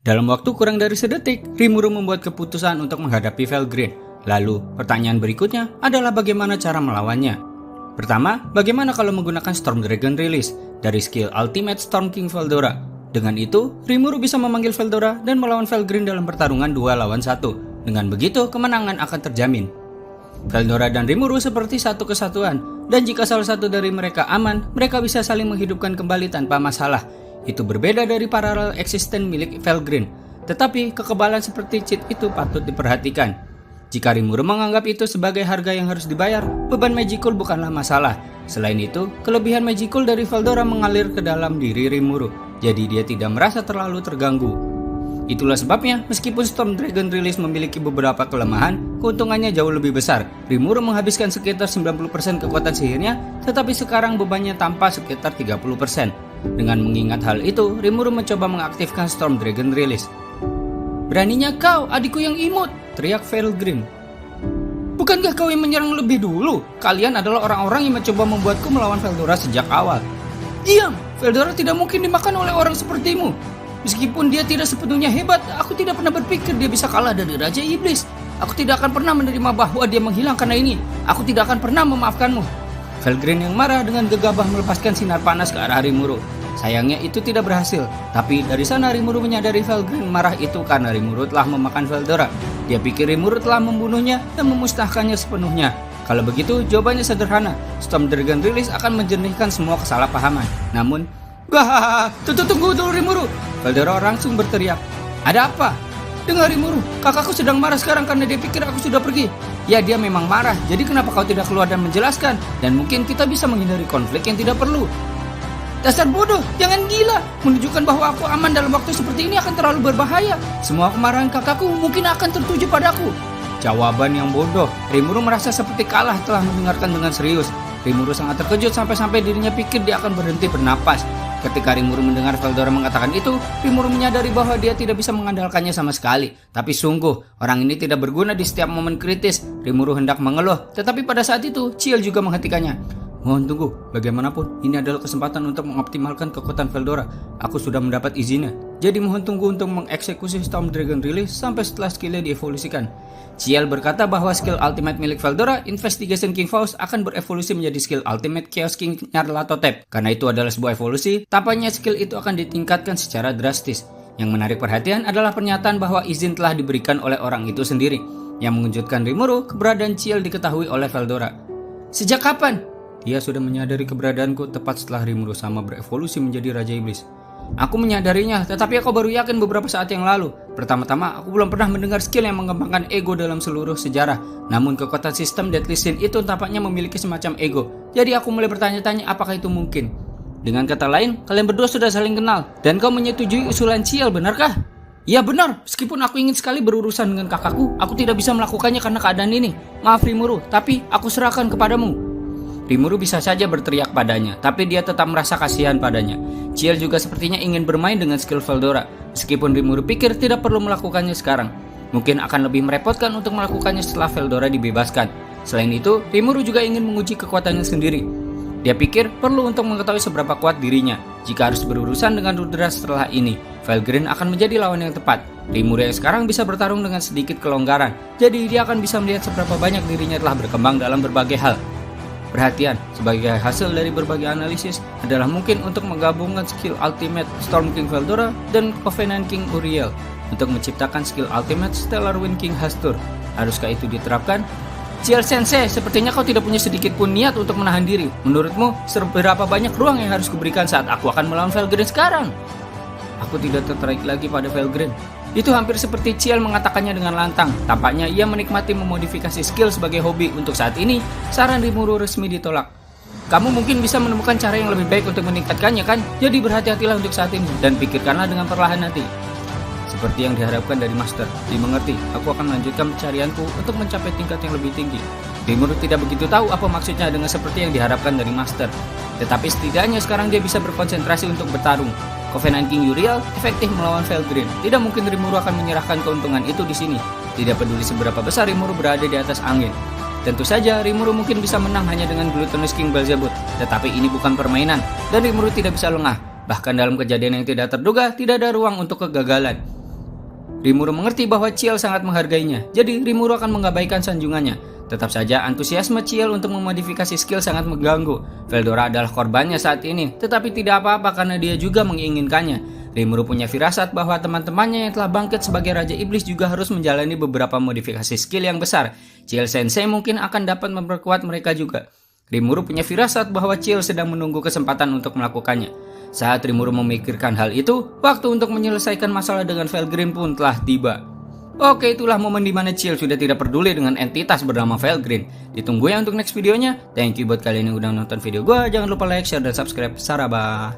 Dalam waktu kurang dari sedetik, Rimuru membuat keputusan untuk menghadapi Felgreen. Lalu, pertanyaan berikutnya adalah bagaimana cara melawannya. Pertama, bagaimana kalau menggunakan Storm Dragon Release dari skill Ultimate Storm King Veldora? Dengan itu, Rimuru bisa memanggil Veldora dan melawan Felgreen dalam pertarungan 2 lawan 1. Dengan begitu, kemenangan akan terjamin. Veldora dan Rimuru seperti satu kesatuan, dan jika salah satu dari mereka aman, mereka bisa saling menghidupkan kembali tanpa masalah. Itu berbeda dari paralel eksisten milik Felgreen, tetapi kekebalan seperti cheat itu patut diperhatikan. Jika Rimuru menganggap itu sebagai harga yang harus dibayar, beban Magical bukanlah masalah. Selain itu, kelebihan Magical dari Veldora mengalir ke dalam diri Rimuru, jadi dia tidak merasa terlalu terganggu. Itulah sebabnya, meskipun Storm Dragon Release memiliki beberapa kelemahan, keuntungannya jauh lebih besar. Rimuru menghabiskan sekitar 90% kekuatan sihirnya, tetapi sekarang bebannya tanpa sekitar 30%. Dengan mengingat hal itu, Rimuru mencoba mengaktifkan Storm Dragon Release. "Beraninya kau, adikku yang imut!" teriak Felgreen. "Bukankah kau yang menyerang lebih dulu? Kalian adalah orang-orang yang mencoba membuatku melawan Veldora sejak awal." "Diam! Veldora tidak mungkin dimakan oleh orang sepertimu. Meskipun dia tidak sepenuhnya hebat, aku tidak pernah berpikir dia bisa kalah dari Raja Iblis. Aku tidak akan pernah menerima bahwa dia menghilang karena ini. Aku tidak akan pernah memaafkanmu." Felgreen yang marah dengan gegabah melepaskan sinar panas ke arah Rimuru. Sayangnya itu tidak berhasil, tapi dari sana Rimuru menyadari Felgreen marah itu karena Rimuru telah memakan Veldora. Dia pikir Rimuru telah membunuhnya dan memusnahkannya sepenuhnya. Kalau begitu, jawabannya sederhana. Storm Dragon Release akan menjernihkan semua kesalahpahaman. Namun, tunggu dulu Rimuru! Veldora langsung berteriak. "Ada apa?" "Dengar Rimuru, kakakku sedang marah sekarang karena dia pikir aku sudah pergi." "Ya, dia memang marah, jadi kenapa kau tidak keluar dan menjelaskan? Dan mungkin kita bisa menghindari konflik yang tidak perlu." "Dasar bodoh, jangan gila. Menunjukkan bahwa aku aman dalam waktu seperti ini akan terlalu berbahaya. Semua kemarahan kakakku mungkin akan tertuju padaku." Jawaban yang bodoh. Rimuru merasa seperti kalah telah mendengarkan dengan serius. Rimuru sangat terkejut sampai dirinya pikir dia akan berhenti bernapas. Ketika Rimuru mendengar Veldora mengatakan itu, Rimuru menyadari bahwa dia tidak bisa mengandalkannya sama sekali. Tapi sungguh, orang ini tidak berguna di setiap momen kritis. Rimuru hendak mengeluh, tetapi pada saat itu, Ciel juga menghentikannya. "Mohon tunggu, bagaimanapun, ini adalah kesempatan untuk mengoptimalkan kekuatan Veldora. Aku sudah mendapat izinnya, jadi mohon tunggu untuk mengeksekusi Storm Dragon Release sampai setelah skillnya dievolusikan." Ciel berkata bahwa skill ultimate milik Veldora, Investigation King Faust, akan berevolusi menjadi skill ultimate Chaos King Nyarlathotep. Karena itu adalah sebuah evolusi, tampaknya skill itu akan ditingkatkan secara drastis. Yang menarik perhatian adalah pernyataan bahwa izin telah diberikan oleh orang itu sendiri. Yang mengejutkan Rimuru, keberadaan Ciel diketahui oleh Veldora. "Sejak kapan?" "Dia sudah menyadari keberadaanku tepat setelah Rimuru sama berevolusi menjadi Raja Iblis." "Aku menyadarinya, tetapi aku baru yakin beberapa saat yang lalu. Pertama-tama, aku belum pernah mendengar skill yang mengembangkan ego dalam seluruh sejarah. Namun kekuatan sistem Deadly Sin itu tampaknya memiliki semacam ego. Jadi aku mulai bertanya-tanya apakah itu mungkin." "Dengan kata lain, kalian berdua sudah saling kenal. Dan kau menyetujui usulan Ciel, benarkah?" "Ya benar, meskipun aku ingin sekali berurusan dengan kakakku, aku tidak bisa melakukannya karena keadaan ini. Maaf Rimuru, tapi aku serahkan kepadamu." Rimuru bisa saja berteriak padanya, tapi dia tetap merasa kasihan padanya. Ciel juga sepertinya ingin bermain dengan skill Veldora, meskipun Rimuru pikir tidak perlu melakukannya sekarang. Mungkin akan lebih merepotkan untuk melakukannya setelah Veldora dibebaskan. Selain itu, Rimuru juga ingin menguji kekuatannya sendiri. Dia pikir perlu untuk mengetahui seberapa kuat dirinya. Jika harus berurusan dengan Rudra setelah ini, Felgreen akan menjadi lawan yang tepat. Rimuru yang sekarang bisa bertarung dengan sedikit kelonggaran, jadi dia akan bisa melihat seberapa banyak dirinya telah berkembang dalam berbagai hal. Perhatian, sebagai hasil dari berbagai analisis adalah mungkin untuk menggabungkan skill Ultimate Storm King Veldora dan Covenant King Uriel untuk menciptakan skill Ultimate Stellar Wind King Hastur. Haruskah itu diterapkan? "Ciel Sensei, sepertinya kau tidak punya sedikit pun niat untuk menahan diri. Menurutmu, seberapa banyak ruang yang harus kuberikan saat aku akan melawan Felgreen sekarang?" "Aku tidak tertarik lagi pada Felgreen." Itu hampir seperti Ciel mengatakannya dengan lantang. Tampaknya ia menikmati memodifikasi skill sebagai hobi. Untuk saat ini, saran Rimuru resmi ditolak. "Kamu mungkin bisa menemukan cara yang lebih baik untuk meningkatkannya kan? Jadi berhati-hatilah untuk saat ini, dan pikirkanlah dengan perlahan nanti." "Seperti yang diharapkan dari Master, dimengerti. Aku akan melanjutkan pencarianku untuk mencapai tingkat yang lebih tinggi." Rimuru tidak begitu tahu apa maksudnya dengan seperti yang diharapkan dari Master. Tetapi setidaknya sekarang dia bisa berkonsentrasi untuk bertarung. Covenant King Uriel efektif melawan Felgreen. Tidak mungkin Rimuru akan menyerahkan keuntungan itu di sini. Tidak peduli seberapa besar Rimuru berada di atas angin. Tentu saja Rimuru mungkin bisa menang hanya dengan Gluttonous King Belzebub, tetapi ini bukan permainan dan Rimuru tidak bisa lengah. Bahkan dalam kejadian yang tidak terduga, tidak ada ruang untuk kegagalan. Rimuru mengerti bahwa Ciel sangat menghargainya, jadi Rimuru akan mengabaikan sanjungannya. Tetap saja antusiasme Ciel untuk memodifikasi skill sangat mengganggu. Veldora adalah korbannya saat ini, tetapi tidak apa-apa karena dia juga menginginkannya. Rimuru punya firasat bahwa teman-temannya yang telah bangkit sebagai Raja Iblis juga harus menjalani beberapa modifikasi skill yang besar. Ciel Sensei mungkin akan dapat memperkuat mereka juga. Rimuru punya firasat bahwa Ciel sedang menunggu kesempatan untuk melakukannya. Saat Rimuru memikirkan hal itu, waktu untuk menyelesaikan masalah dengan Felgrim pun telah tiba. Oke, itulah momen dimana Ciel sudah tidak peduli dengan entitas bernama Felgrim. Ditunggu ya untuk next videonya. Thank you buat kalian yang udah nonton video gue. Jangan lupa like, share, dan subscribe. Saraba.